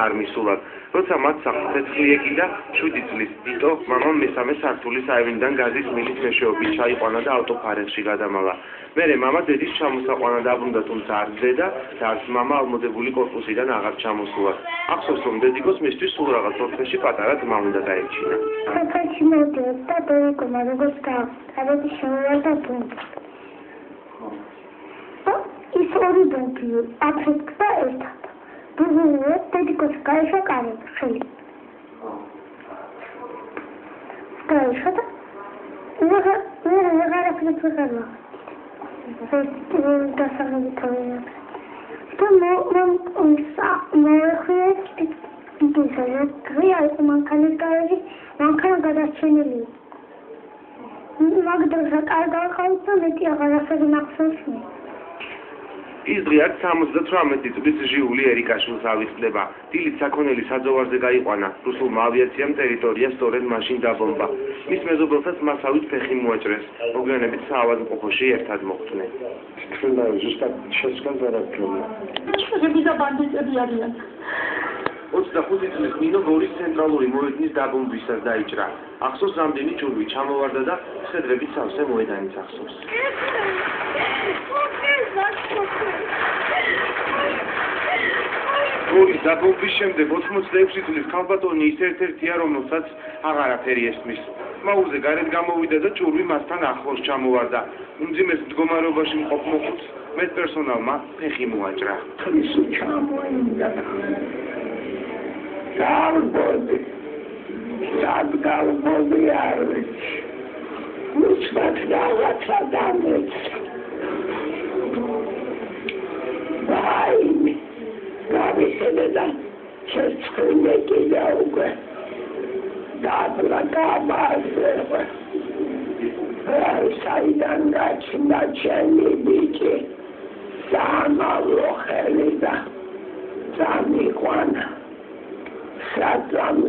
არ მისულად. როცა მათ სახლს ცეცხლი ეკიდა, 7 წლის ტიტო მამამ მესამე სართულის აივნიდან გაზის მილის მეშვეობით ჩაიყვანა და ავტოფარეხში გადამალა. მერე მამა დედის ჩამოსაყვანა დაბრუნდა, თუმცა არც დედა და არც მამა ალმოდებული კორპუსიდან აღარ ჩამოსულა. ახსოვს, რომ დედიკოს მისთვის სულ რაღაც ოთხეში პატარა ძმა უნდა დაერჩინა. სოფელში მოდიოდა და დედიკომა როგორც გავხსნა, შემოვარდა ბუნტი. ის ორი ბუნტი აფრიკდა ერთად. ბუნტი დედიკოს გაიშვა კარები ხელი. გაიშვა და ვეღარაფერი ვეღარა. დასავლეთი თავია. და მანქანის გარაჟი მანქანა გადარჩენილი. მაგდროსაც არ გავყავით და მეტი აღარაფერი მახსოვს. ის დღე არის 78 წლის ჟიული ერიკაშვილს ავიწყდება. დილით საქონელი საძოვარზე გაიყვანა. რუსულმა ავიაციამ ტერიტორია სწორედ მაშინ დაბომბა. მის მეზობელსაც მასავით ფეხი მოაჭრეს. მოგვიანებით საავადმყოფოში ერთად მოხვდნენ. ზუსტად შესკანს არ აქვს. შეგები და ბანდიტები არიან. 25 წლის ნინო გორის ცენტრალური მოედნის დაბომბვისას დაიჭრა. ახსოვს რამდენი ჭურვი ჩამოვარდა და მხედრებით სავსე მოედანიც ახსოვს. გორის დაბომბვის შემდეგ 86 წლის ქალბატონი ის ერთ-ერთია, რომელსაც აღარაფერი ესმის. მაურზე გარეთ გამოვიდა და ჭურვი მასთან ახლოს ჩამოვარდა. უმძიმეს მდგომარეობაში მყოფ მოხუც მედპერსონალმა ფეხი მოაჭრა. Galbodi არის. Უცბად რაღაცა დამეცა. ვაიმე, გავიხედა ცეცხლი კიდე უკვე. დაბლა გამარჯვება. საიდან გაჩნდა ჩემი ბიჭი. სამალოხელი და წამიყვანა. Sadam